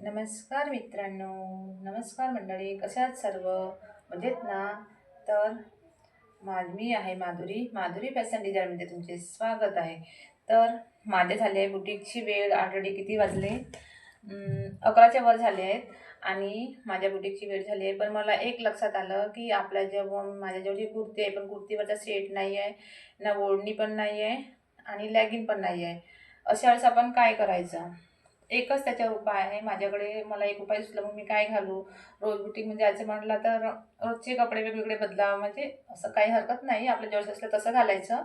नमस्कार मित्रांनो, नमस्कार मंडळी, कशा आहात सर्व? मजेत ना? तर मी आहे माधुरी फॅशन डिझायनमध्ये तुमचे स्वागत आहे. तर माझे झाले आहे बुटीकची वेळ. ऑलरेडी किती वाजले? 11च्या वर झाले आहेत आणि माझ्या बुटीकची वेळ झाली आहे. पण मला एक लक्षात आलं की माझ्याजवळ जी कुर्ती आहे, पण कुर्तीवरचा सेट नाही आहे, ना ओढणी पण नाही आहे आणि लॅगिन पण नाही आहे. अशा वेळेस आपण काय करायचं? एकच त्याच्यावर उपाय आहे माझ्याकडे. मला एक उपाय सुचला, मग मी काय घालू? रोज बुटीकमध्ये जायचं म्हटलं तर रोजचे कपडे वेगवेगळे बदलावं, म्हणजे असं काही हरकत नाही, आपल्या जवळ असलं तसं घालायचं.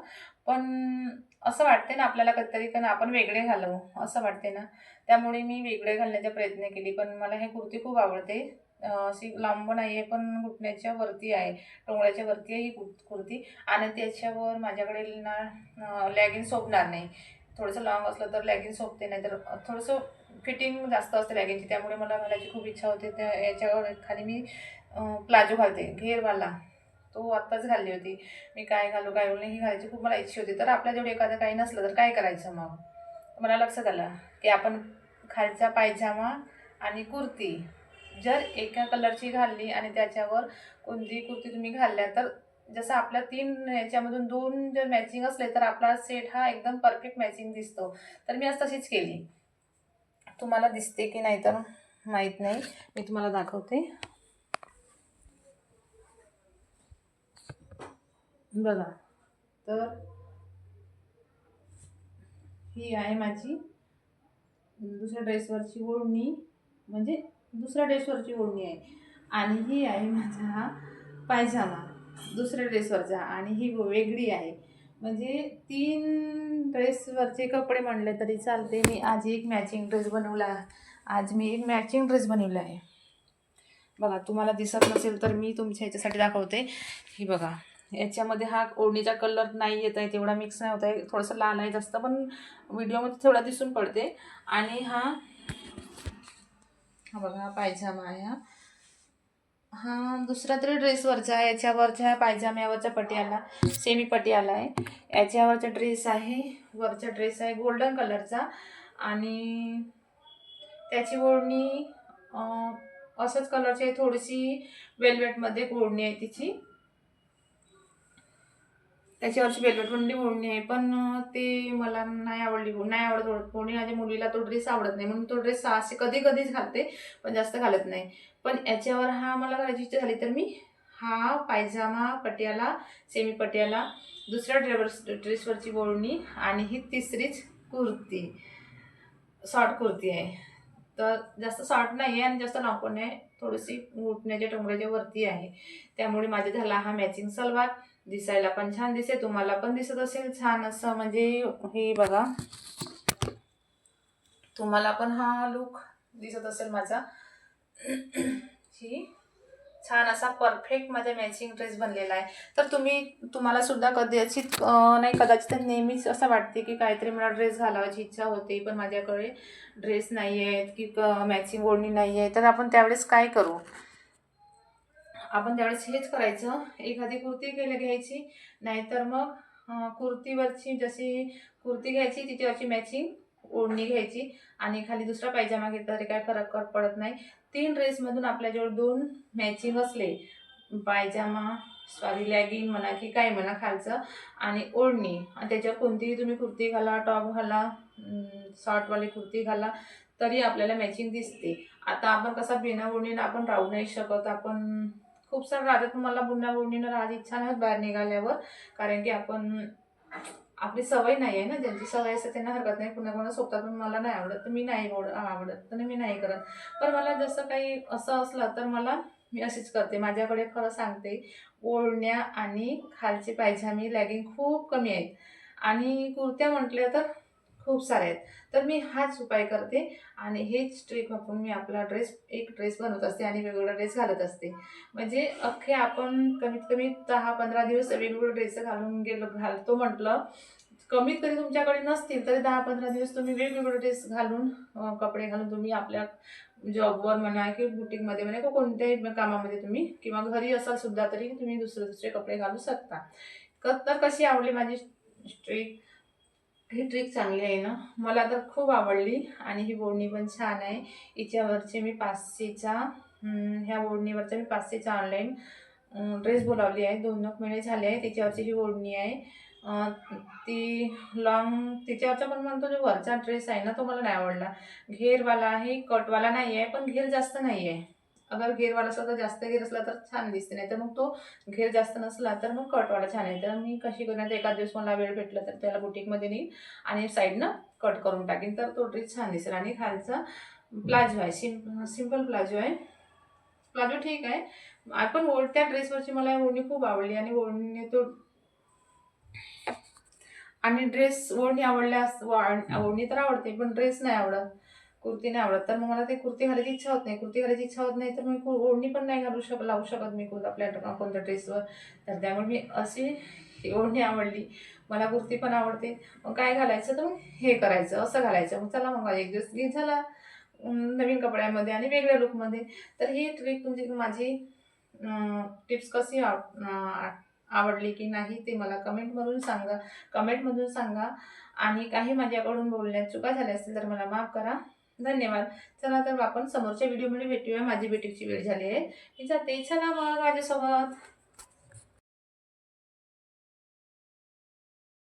पण असं वाटते ना आपल्याला कधीतरी का आपण वेगळे घालावं असं वाटते ना. त्यामुळे मी वेगळे घालण्याचा प्रयत्न केली. पण मला हे कुर्ती खूप आवडते. अशी लांब नाही आहे, पण घुटण्याच्या वरती आहे, टोंगळ्याच्या वरती आहे ही कुर्ती. आणि त्याच्यावर माझ्याकडे ना लॅगिन शोभणार नाही. थोडंसं लाँग असलं तर लॅगिन शोभते, नाही तर थोडंसं फिटिंग जास्त असते लॅगिनची, त्यामुळे मला घालायची खूप इच्छा होते. त्या याच्यावर खाली मी प्लाझो घालते घेरवाला, तो आत्ताच घालली होती. मी काय घालू नाही, ही घालायची खूप मला इच्छा होती. तर आपल्याजवळ एखादं काही नसलं तर काय करायचं मग? मला लक्षात आलं की आपण खालचा पायजामा आणि कुर्ती जर एका कलरची घालली आणि त्याच्यावर कोणती कुर्ती तुम्ही घालल्या, तर जसं आपल्या 3 याच्यामधून 2 जर मॅचिंग असले तर आपला सेट हा एकदम परफेक्ट मॅचिंग दिसतो. तर मी आज तशीच केली. तुम्हाला दिसते की नाही तर माहीत नाही, मी तुम्हाला दाखवते. बघा, तर ही आहे माझी दुसऱ्या ड्रेसवरची ओढणी, म्हणजे दुसऱ्या ड्रेसवरची ओढणी आहे. आणि ही आहे माझा हा पायजामा दुसऱ्या ड्रेसवरचा, आणि ही वेगळी आहे. म्हणजे 3 ड्रेसवरचे कपडे म्हणले तरी चालते. मी आज एक मॅचिंग ड्रेस बनवला. आज मी एक मॅचिंग ड्रेस बनवला आहे. बघा, तुम्हाला दिसत नसेल तर मी तुमच्या ह्याच्यासाठी दाखवते. ही बघा, याच्यामध्ये हा ओढणीचा कलर नाही येत आहे, तेवढा मिक्स नाही होत आहे, थोडंसं लाल आहे जास्त, पण व्हिडिओमध्ये थोडा दिसून पडते. आणि हा हा बघा, हा पायजामा आहे. हा दुसरा तरी ड्रेसवरचा आहे. याच्यावरच्या पायजाम्यावरचा पटियाला सेमी पटियाला आहे. याच्यावरचा ड्रेस आहे, वरचा ड्रेस आहे गोल्डन कलरचा, आणि त्याची ओढणी असंच कलरची आहे, थोडीशी वेल्वेटमध्ये ओढणी आहे तिची. त्याच्यावरची वेल्वेटमध्ये ओढणी आहे, पण ते मला नाही आवडली. नाही आवडत ओढणी. माझ्या मुलीला तो ड्रेस आवडत नाही, म्हणून तो ड्रेस असे कधी कधीच घालते, पण जास्त घालत नाही. पण याच्यावर हा मला घालायची इच्छा झाली तर मी हा पायजामा पटियाला सेमी पटियाला, दुसऱ्या ड्रेसवरची ओढणी, आणि ही तिसरीच कुर्ती शॉर्ट कुर्ती आहे. तर जास्त शॉर्ट नाही आहे आणि जास्त लांब पण नाही, थोडीशी घुटण्याच्या टोंगळ्याच्या वरती आहे. त्यामुळे माझा झाला हा मॅचिंग सलवार. दिसायला पण छान दिसेल, तुम्हाला पण दिसत असेल छान असं. म्हणजे हे बघा, तुम्हाला पण हा लुक दिसत असेल माझा. ही छान असा परफेक्ट माझा मॅचिंग ड्रेस बनलेला आहे. तर तुम्हाला सुद्धा कदाचित नाही, कदाचित नेहमीच असं वाटते की काहीतरी मला ड्रेस घालावायची इच्छा होते, पण माझ्याकडे ड्रेस नाही आहेत की मॅचिंग ओढणी नाही आहे. तर आपण त्यावेळेस काय करू? आपण त्यावेळेस हेच करायचं, एखादी कुर्ती घ्यायची, नाहीतर मग कुर्तीवरची जशी कुर्ती घ्यायची तिच्यावरची मॅचिंग ओढणी घ्यायची, आणि खाली दुसरा पायजामा घेतला तरी काय फरक पडत नाही. 3 ड्रेसमधून आपल्याजवळ 2 मॅचिंग असले, पायजामा सॉरी लॅगिंग म्हणा की काय म्हणा खालचं, आणि ओढणी, आणि त्याच्यावर कोणतीही तुम्ही कुर्ती घाला, टॉप घाला, शॉर्टवाली कुर्ती घाला, तरी आपल्याला मॅचिंग दिसते. आता आपण कसा बिना ओढणीनं आपण राहू नाही शकत. आपण खूप सारं राहतात, पण मला बिना ओढणीनं राहायची इच्छा नाही होत बाहेर निघाल्यावर, कारण की आपली सवय नाही आहे ना. ज्यांची सवय असते त्यांना हरकत नाही, पुन्हा कोणा सोबतात, पण मला नाही आवडत, तर मी नाही आवडत तर मी नाही करत. पण मला जसं काही असं असलं तर मी अशीच करते. माझ्याकडे खरं सांगते, ओढण्या आणि खालचे पायजामे लॅगिंग खूप कमी आहेत, आणि कुर्त्या म्हटल्या तर खूप साऱ्या आहेत. तर मी हाच उपाय करते, आणि हेच ट्रिक वापरून मी आपला एक ड्रेस बनवत असते आणि वेगवेगळा ड्रेस घालत असते. म्हणजे अख्खे आपण कमीत कमी 10-15 दिवस वेगवेगळे ड्रेस घालतो म्हटलं. कमीत कमी तुमच्याकडे नसतील तरी 10-15 दिवस तुम्ही वेगवेगळे ड्रेस घालून, कपडे घालून तुम्ही आपल्या जॉबवर म्हणा किंवा बुटीकमध्ये म्हणा किंवा कोणत्याही कामामध्ये तुम्ही, किंवा घरी असाल सुद्धा तरी तुम्ही दुसरे दुसरे कपडे घालू शकता. तर कशी आवडली माझी ट्रिक? ही ट्रिक चांगली आहे ना, मला तर खूप आवडली आणि ही ओढणी पण छान आहे. हिच्यावरचे मी 500च्या ह्या ओढणीवरच्या मी 500च्या ऑनलाईन ड्रेस बोलावली आहे. 2 महिने झाले आहे. त्याच्यावरची ही ओढणी आहे. अ, ती लॉंग तिच्यावरचा पण म्हणतो जो वरचा ड्रेस आहे ना, तो मला नाही आवडला. घेरवाला आहे, कटवाला नाही आहे, पण घेर जास्त नाही आहे. अगर घेरवाला असला तर जास्त घेर असला तर छान दिसते, नाहीतर मग तो घेर जास्त नसला तर मग कटवाला छान आहे. तर मी कशी करणार, एखाद दिवस मला वेळ भेटला तर त्याला बुटीकमध्ये नेईन आणि साईडनं कट करून टाकीन, तर तो ड्रेस छान दिसेल. आणि खालचा प्लाझो आहे, सिंपल प्लाझो आहे. प्लाझो ठीक आहे. पण त्या ड्रेसवरची मला ओढणी खूप आवडली आणि ओढणी तो आणि ड्रेस ओढणी ओढणी तर आवडते, पण ड्रेस नाही आवडत, कुर्ती नाही आवडत. तर मग मला ते कुर्ती घालायची इच्छा होत नाही. कुर्ती घालायची इच्छा होत नाही तर मी ओढणी पण नाही लावू शकत मी आपल्या कोणत्या ड्रेसवर. तर त्यामुळे मी अशी ही ओढणी आवडली. मला कुर्ती पण आवडते. मग काय घालायचं तर मग हे करायचं, असं घालायचं. मग चला मग एक दिवस गीत झाला नवीन कपड्यामध्ये आणि वेगळ्या लुकमध्ये. तर ही ट्रिक तुमची माझी टिप्स कशी आवडली की नाही ते मला कमेंटमधून सांगा. आणि काही माझ्याकडून बोलण्यात चुका झाल्या असतील तर मला माफ करा. धन्यवाद. चला तर आपण समोरच्या व्हिडिओमध्ये भेटूया. माझी भेटीची वेळ झाली आहे. मी जाते. चला मग माझ्यासोबत.